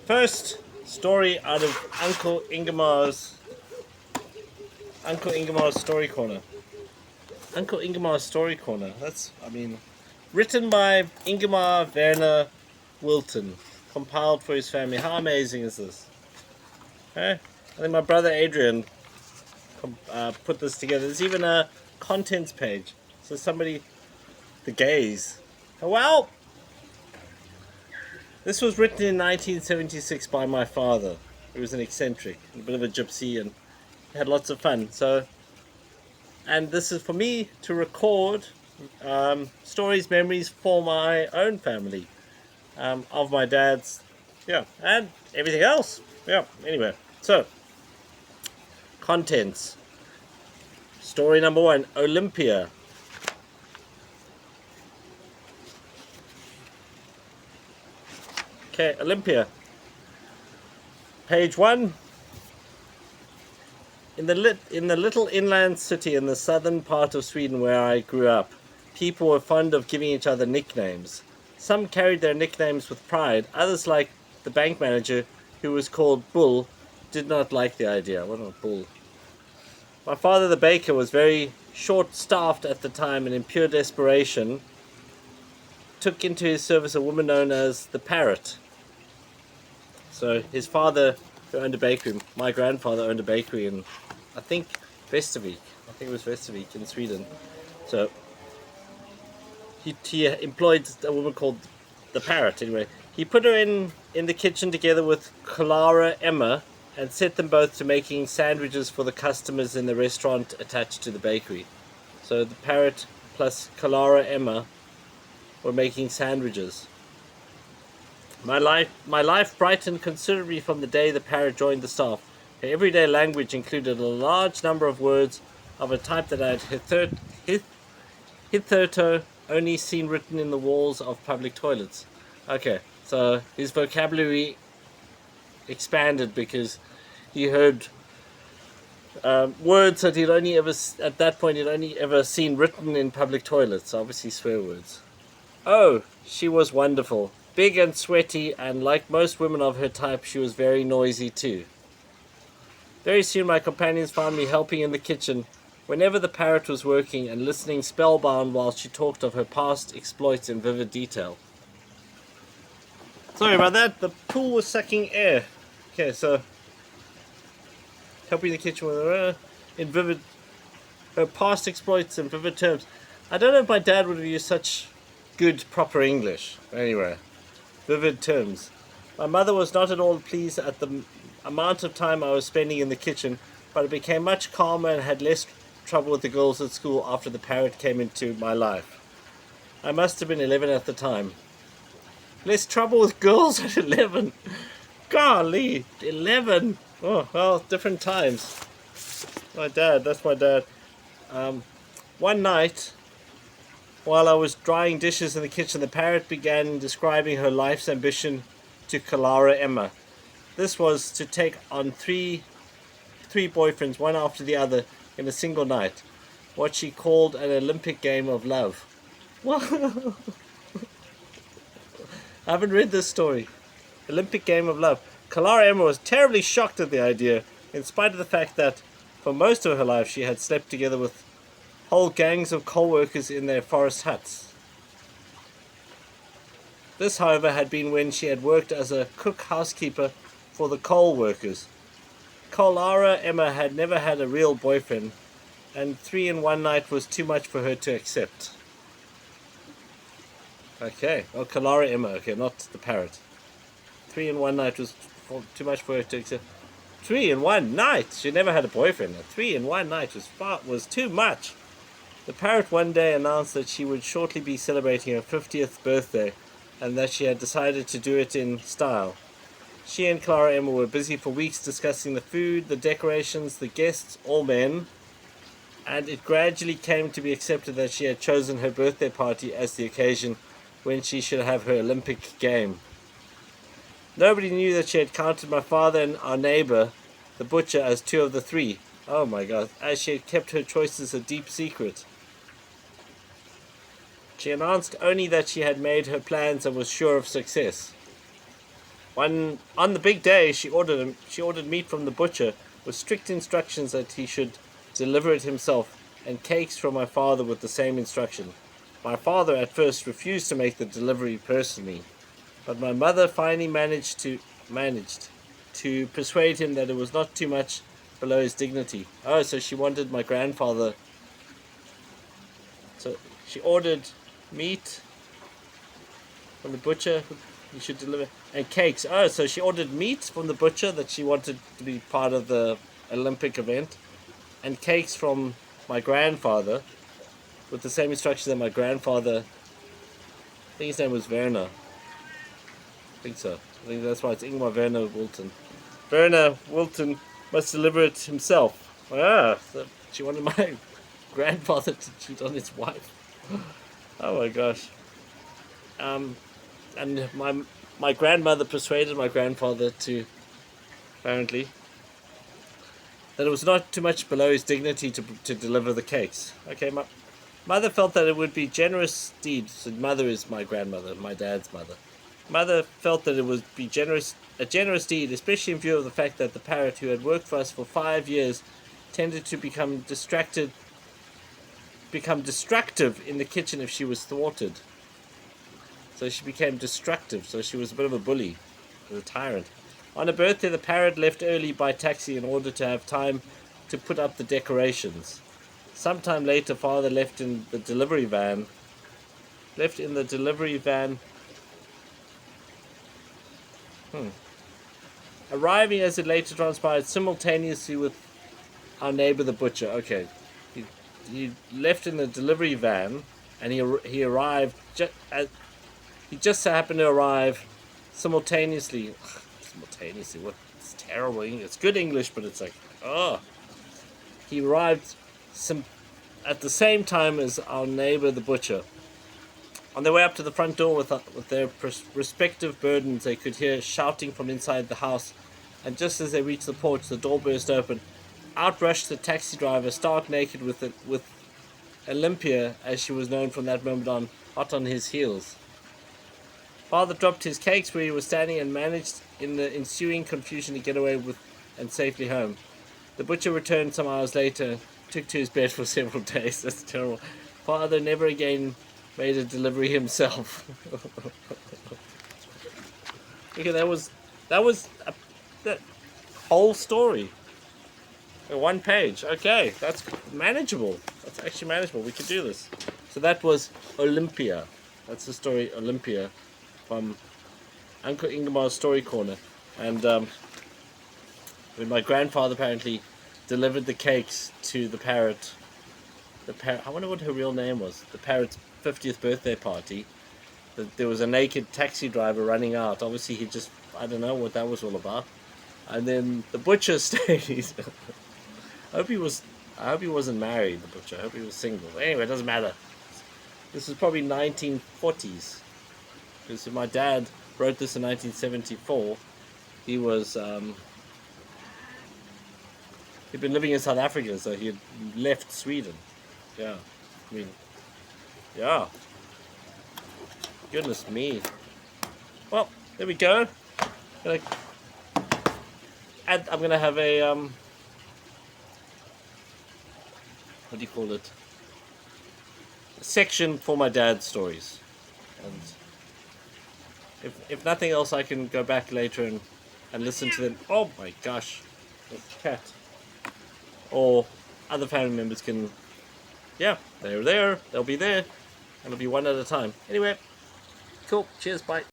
First story out of Uncle Ingemar's Story Corner. Uncle Ingemar's Story Corner. Written by Ingemar Werner Wilton, compiled for his family. How amazing is this? I think my brother Adrian put this together. There's even a contents page. So the gays. Well, this was written in 1976 by my father. He was an eccentric, a bit of a gypsy, and had lots of fun. And this is for me to record stories, memories for my own family, of my dad's, and everything else. Anyway, so contents. Story number 1, Olympia. Okay, Olympia. Page 1. In the little inland city in the southern part of Sweden where I grew up, people were fond of giving each other nicknames. Some carried their nicknames with pride. Others, like the bank manager, who was called Bull, did not like the idea. What a Bull. My father, the baker, was very short-staffed at the time, and in pure desperation took into his service a woman known as the Parrot. So his father, who owned a bakery, my grandfather owned a bakery in, I think it was Västervik in Sweden. So he employed a woman called the Parrot. Anyway, he put her in the kitchen together with Clara Emma, and set them both to making sandwiches for the customers in the restaurant attached to the bakery. So the Parrot plus Clara Emma were making sandwiches. My life brightened considerably from the day the Parrot joined the staff. Her everyday language included a large number of words of a type that I had hitherto only seen written in the walls of public toilets. Okay, so his vocabulary expanded because he heard words that he'd only ever seen written in public toilets, obviously swear words. Oh, she was wonderful. Big and sweaty, and like most women of her type, she was very noisy too. Very soon my companions found me helping in the kitchen whenever the Parrot was working, and listening spellbound while she talked of her past exploits in vivid detail. Sorry about that, the pool was sucking air. Okay, so helping the kitchen with her past exploits in vivid terms. I don't know if my dad would have used such good proper English. Anyway, vivid terms. My mother was not at all pleased at the amount of time I was spending in the kitchen, but it became much calmer and had less trouble with the girls at school after the Parrot came into my life. I must have been 11 at the time. Less trouble with girls at 11. Golly, 11. Oh, well, different times. That's my dad. One night, while I was drying dishes in the kitchen, the Parrot began describing her life's ambition to Clara Emma. This was to take on three boyfriends, one after the other, in a single night. What she called an Olympic game of love. What? I haven't read this story. Olympic game of love. Clara Emma was terribly shocked at the idea, in spite of the fact that, for most of her life, she had slept together with whole gangs of coal workers in their forest huts. This, however, had been when she had worked as a cook housekeeper for the coal workers. Clara Emma had never had a real boyfriend, and 3 in one night was too much for her to accept. Okay, well, Clara Emma, okay, not the Parrot. 3 in one night was too much for her to accept. 3 in one night? She never had a boyfriend. 3 in one night was too much. The Parrot one day announced that she would shortly be celebrating her 50th birthday, and that she had decided to do it in style. She and Clara Emma were busy for weeks discussing the food, the decorations, the guests, all men, and it gradually came to be accepted that she had chosen her birthday party as the occasion when she should have her Olympic game. Nobody knew that she had counted my father and our neighbor, the butcher, as 2 of the 3. Oh my God, as she had kept her choices a deep secret. She announced only that she had made her plans and was sure of success. On the big day, she ordered meat from the butcher with strict instructions that he should deliver it himself, and cakes from my father with the same instruction. My father at first refused to make the delivery personally, but my mother finally managed to persuade him that it was not too much below his dignity. Oh, so she wanted my grandfather. So she ordered meat from the butcher. He should deliver, and cakes. Oh, so she ordered meat from the butcher that she wanted to be part of the Olympic event, and cakes from my grandfather with the same instructions that my grandfather. I think his name was Werner. I think so. I think that's why it's Ingmar Werner Wilton. Werner Wilton must deliver it himself. Ah, so she wanted my grandfather to cheat on his wife. Oh my gosh. And my grandmother persuaded my grandfather to, apparently, that it was not too much below his dignity to deliver the cakes. Okay, my mother felt that it would be generous deed. So mother is my grandmother, my dad's mother. Mother felt that it would be a generous deed, especially in view of the fact that the parrot, who had worked for us for 5 years, tended to become destructive in the kitchen if she was thwarted. So she became destructive. So she was a bit of a bully, a tyrant. On her birthday, the parrot left early by taxi in order to have time to put up the decorations. Sometime later, father left in the delivery van. Arriving, as it later transpired, simultaneously with our neighbor the butcher. Okay, he left in the delivery van, and he arrived he just happened to arrive simultaneously. Simultaneously, what? It's terrible English. It's good English, but it's like, oh. He arrived at the same time as our neighbor the butcher. On their way up to the front door with their respective burdens, they could hear shouting from inside the house, and just as they reached the porch, the door burst open. Out rushed the taxi driver, stark naked with Olympia, as she was known from that moment on, hot on his heels. Father dropped his cakes where he was standing and managed in the ensuing confusion to get away with and safely home. The butcher returned some hours later, took to his bed for several days. That's terrible. Father never again made a delivery himself. Okay, that was that whole story. 1 page. Okay, that's manageable. That's actually manageable. We could do this. So that was Olympia. That's the story Olympia from Uncle Ingemar's Story Corner. And when my grandfather apparently delivered the cakes to the parrot. I wonder what her real name was. The parrot's 50th birthday party. There was a naked taxi driver running out. Obviously, I don't know what that was all about. And then the butcher stayed. I hope he wasn't married, the butcher. I hope he was single. Anyway, it doesn't matter. This is probably 1940s. Because my dad wrote this in 1974. He was, he'd been living in South Africa, so he had left Sweden. Yeah. I mean, yeah. Goodness me. Well, there we go. I'm gonna have a what do you call it? A section for my dad's stories, and if nothing else, I can go back later and listen to them. Oh my gosh, the cat, or other family members can. Yeah, they're there. They'll be there, and it'll be one at a time. Anyway, cool. Cheers. Bye.